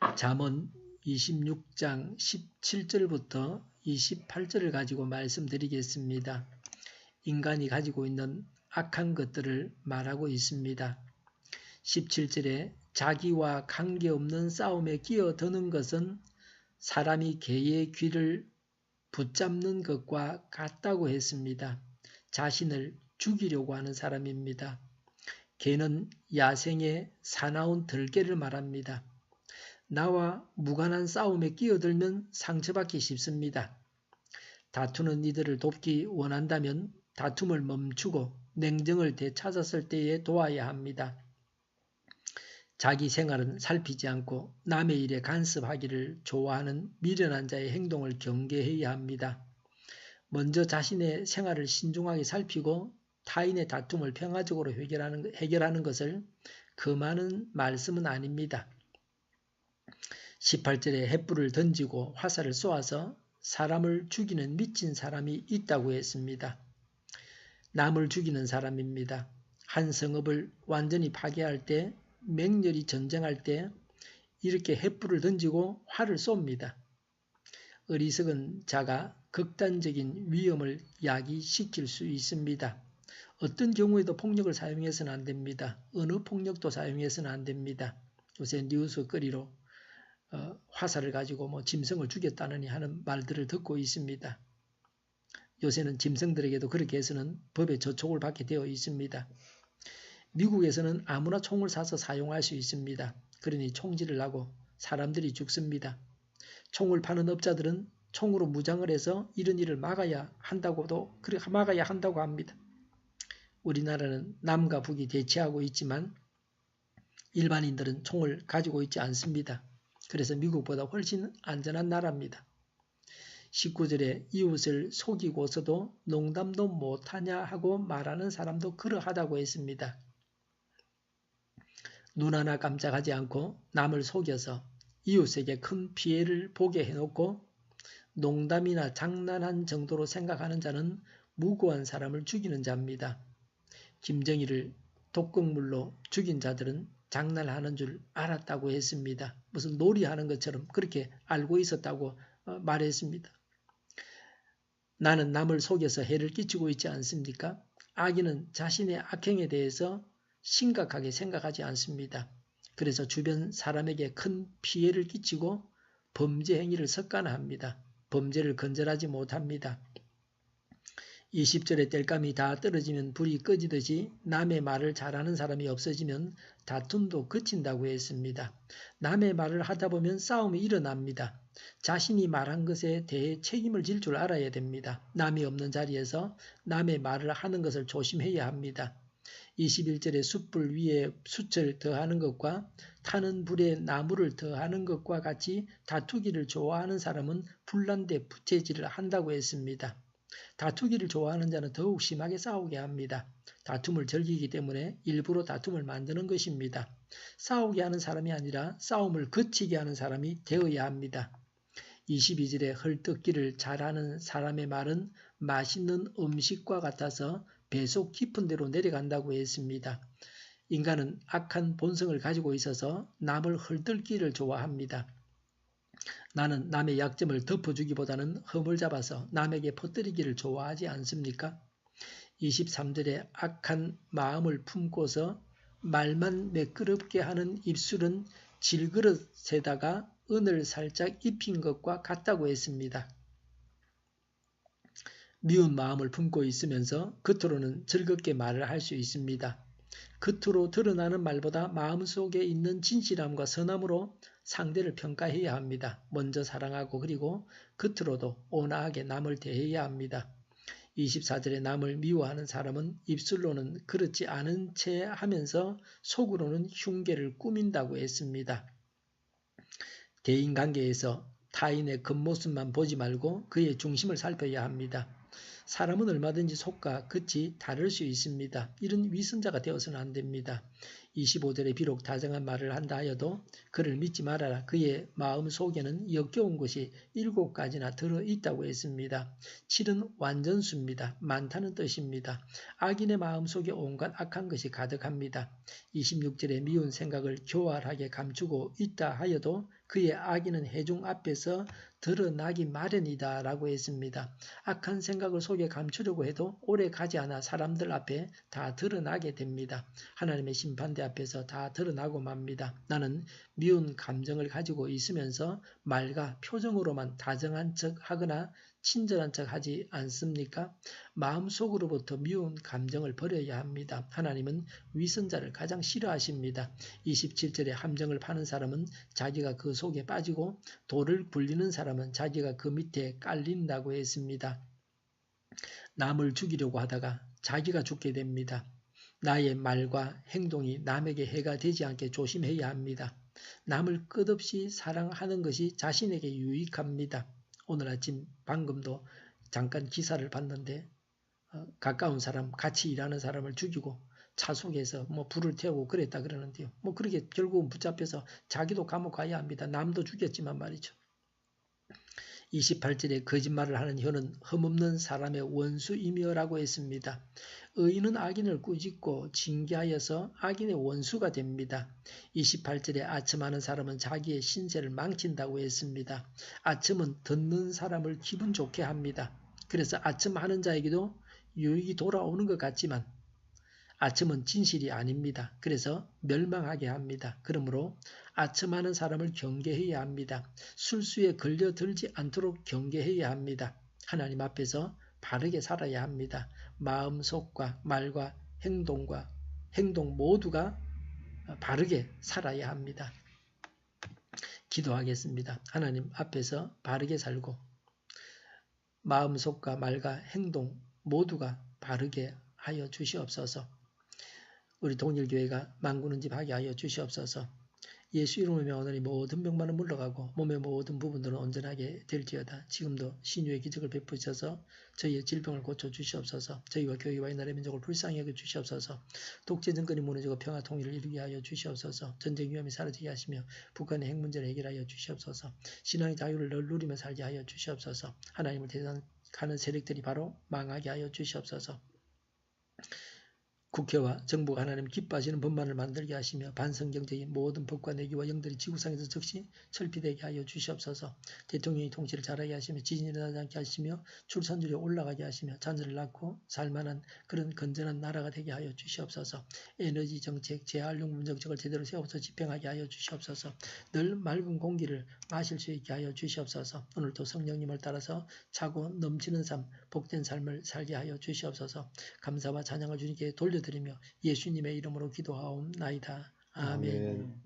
잠언 26장 17절부터 28절을 가지고 말씀드리겠습니다. 인간이 가지고 있는 악한 것들을 말하고 있습니다. 17절에 자기와 관계없는 싸움에 끼어드는 것은 사람이 개의 귀를 붙잡는 것과 같다고 했습니다. 자신을 죽이려고 하는 사람입니다. 개는 야생의 사나운 들개를 말합니다. 나와 무관한 싸움에 끼어들면 상처받기 쉽습니다. 다투는 이들을 돕기 원한다면 다툼을 멈추고 냉정을 되찾았을 때에 도와야 합니다. 자기 생활은 살피지 않고 남의 일에 간섭하기를 좋아하는 미련한 자의 행동을 경계해야 합니다. 먼저 자신의 생활을 신중하게 살피고 타인의 다툼을 평화적으로 해결하는 것을 금하는 말씀은 아닙니다. 18절에 횃불을 던지고 화살을 쏘아서 사람을 죽이는 미친 사람이 있다고 했습니다. 남을 죽이는 사람입니다. 한 성읍을 완전히 파괴할 때, 맹렬히 전쟁할 때 이렇게 횃불을 던지고 활을 쏩니다. 어리석은 자가 극단적인 위험을 야기시킬 수 있습니다. 어떤 경우에도 폭력을 사용해서는 안 됩니다. 어느 폭력도 사용해서는 안 됩니다. 요새 뉴스 거리로 화살을 가지고 짐승을 죽였다느니 하는 말들을 듣고 있습니다. 요새는 짐승들에게도 그렇게 해서는 법의 저촉을 받게 되어 있습니다. 미국에서는 아무나 총을 사서 사용할 수 있습니다. 그러니 총질을 하고 사람들이 죽습니다. 총을 파는 업자들은 총으로 무장을 해서 이런 일을 막아야 한다고 합니다. 우리나라는 남과 북이 대치하고 있지만 일반인들은 총을 가지고 있지 않습니다. 그래서 미국보다 훨씬 안전한 나라입니다. 19절에 이웃을 속이고서도 농담도 못하냐 하고 말하는 사람도 그러하다고 했습니다. 눈 하나 깜짝하지 않고 남을 속여서 이웃에게 큰 피해를 보게 해놓고 농담이나 장난한 정도로 생각하는 자는 무고한 사람을 죽이는 자입니다. 김정일을 독극물로 죽인 자들은 장난하는 줄 알았다고 했습니다. 무슨 놀이하는 것처럼 그렇게 알고 있었다고 말했습니다. 나는 남을 속여서 해를 끼치고 있지 않습니까? 악인은 자신의 악행에 대해서 심각하게 생각하지 않습니다. 그래서 주변 사람에게 큰 피해를 끼치고 범죄 행위를 습관화합니다. 범죄를 건절하지 못합니다. 20절에 땔감이 다 떨어지면 불이 꺼지듯이 남의 말을 잘하는 사람이 없어지면 다툼도 그친다고 했습니다. 남의 말을 하다 보면 싸움이 일어납니다. 자신이 말한 것에 대해 책임을 질 줄 알아야 됩니다. 남이 없는 자리에서 남의 말을 하는 것을 조심해야 합니다. 21절에 숯불 위에 숯을 더하는 것과 타는 불에 나무를 더하는 것과 같이 다투기를 좋아하는 사람은 불난데 부채질을 한다고 했습니다. 다투기를 좋아하는 자는 더욱 심하게 싸우게 합니다. 다툼을 즐기기 때문에 일부러 다툼을 만드는 것입니다. 싸우게 하는 사람이 아니라 싸움을 그치게 하는 사람이 되어야 합니다. 22절에 헐뜯기를 잘하는 사람의 말은 맛있는 음식과 같아서 배속 깊은 데로 내려간다고 했습니다. 인간은 악한 본성을 가지고 있어서 남을 헐뜯기를 좋아합니다. 나는 남의 약점을 덮어주기보다는 흠을 잡아서 남에게 퍼뜨리기를 좋아하지 않습니까? 23절에 악한 마음을 품고서 말만 매끄럽게 하는 입술은 질그릇에다가 은을 살짝 입힌 것과 같다고 했습니다. 미운 마음을 품고 있으면서 겉으로는 즐겁게 말을 할 수 있습니다. 겉으로 드러나는 말보다 마음속에 있는 진실함과 선함으로 상대를 평가해야 합니다. 먼저 사랑하고 그리고 겉으로도 온화하게 남을 대해야 합니다. 24절에 남을 미워하는 사람은 입술로는 그렇지 않은 채 하면서 속으로는 흉계를 꾸민다고 했습니다. 대인관계에서 타인의 겉모습만 보지 말고 그의 중심을 살펴야 합니다. 사람은 얼마든지 속과 겉이 다를 수 있습니다. 이런 위선자가 되어서는 안 됩니다. 25절에 비록 다정한 말을 한다 하여도 그를 믿지 말아라. 그의 마음 속에는 역겨운 것이 7가지나 들어있다고 했습니다. 7은 완전수입니다. 많다는 뜻입니다. 악인의 마음 속에 온갖 악한 것이 가득합니다. 26절에 미운 생각을 교활하게 감추고 있다 하여도 그의 악의는 회중 앞에서 드러나기 마련이다 라고 했습니다. 악한 생각을 속에 감추려고 해도 오래 가지 않아 사람들 앞에 다 드러나게 됩니다. 하나님의 심판대 앞에서 다 드러나고 맙니다. 나는 미운 감정을 가지고 있으면서 말과 표정으로만 다정한 척 하거나 친절한 척 하지 않습니까? 마음속으로부터 미운 감정을 버려야 합니다. 하나님은 위선자를 가장 싫어하십니다. 27절에 함정을 파는 사람은 자기가 그 속에 빠지고 돌을 굴리는 사람은 자기가 그 밑에 깔린다고 했습니다. 남을 죽이려고 하다가 자기가 죽게 됩니다. 나의 말과 행동이 남에게 해가 되지 않게 조심해야 합니다. 남을 끝없이 사랑하는 것이 자신에게 유익합니다. 오늘 아침 방금도 잠깐 기사를 봤는데 가까운 사람, 같이 일하는 사람을 죽이고 차 속에서 불을 태우고 그랬다 그러는데요. 그렇게 결국은 붙잡혀서 자기도 감옥 가야 합니다. 남도 죽였지만 말이죠. 28절에 거짓말을 하는 혀는 흠없는 사람의 원수이며라고 했습니다. 의인은 악인을 꾸짖고 징계하여서 악인의 원수가 됩니다. 28절에 아첨하는 사람은 자기의 신세를 망친다고 했습니다. 아첨은 듣는 사람을 기분 좋게 합니다. 그래서 아첨하는 자에게도 유익이 돌아오는 것 같지만 아첨은 진실이 아닙니다. 그래서 멸망하게 합니다. 그러므로 아첨하는 사람을 경계해야 합니다. 술수에 걸려들지 않도록 경계해야 합니다. 하나님 앞에서 바르게 살아야 합니다. 마음속과 말과 행동 모두가 바르게 살아야 합니다. 기도하겠습니다. 하나님 앞에서 바르게 살고 마음속과 말과 행동 모두가 바르게 하여 주시옵소서. 우리 동일교회가 만구는 집 하게 하여 주시옵소서. 예수 이름으로 오늘 이 모든 병만은 물러가고 몸의 모든 부분들은 온전하게 될지어다. 지금도 신유의 기적을 베푸셔서 저희의 질병을 고쳐 주시옵소서. 저희와 교회와 이 나라의 민족을 불쌍히 여겨 주시옵소서. 독재 정권이 무너지고 평화 통일을 이루게 하여 주시옵소서. 전쟁 위험이 사라지게 하시며 북한의 핵 문제를 해결하여 주시옵소서. 신앙의 자유를 늘 누리며 살게 하여 주시옵소서. 하나님을 대적하는 세력들이 바로 망하게 하여 주시옵소서. 국회와 정부가 하나님 기뻐하시는 법만을 만들게 하시며 반성경제인 모든 법과 내기와 영들이 지구상에서 즉시 철피되게 하여 주시옵소서. 대통령이 통치를 잘하게 하시며 지진이 일어나지 않게 하시며 출산율이 올라가게 하시며 자녀를 낳고 살만한 그런 건전한 나라가 되게 하여 주시옵소서. 에너지 정책, 재활용품 정책을 제대로 세워서 집행하게 하여 주시옵소서. 늘 맑은 공기를 마실 수 있게 하여 주시옵소서. 오늘도 성령님을 따라서 차고 넘치는 삶, 복된 삶을 살게 하여 주시옵소서. 감사와 찬양을 주님께 돌려드리며 예수님의 이름으로 기도하옵나이다. 아멘.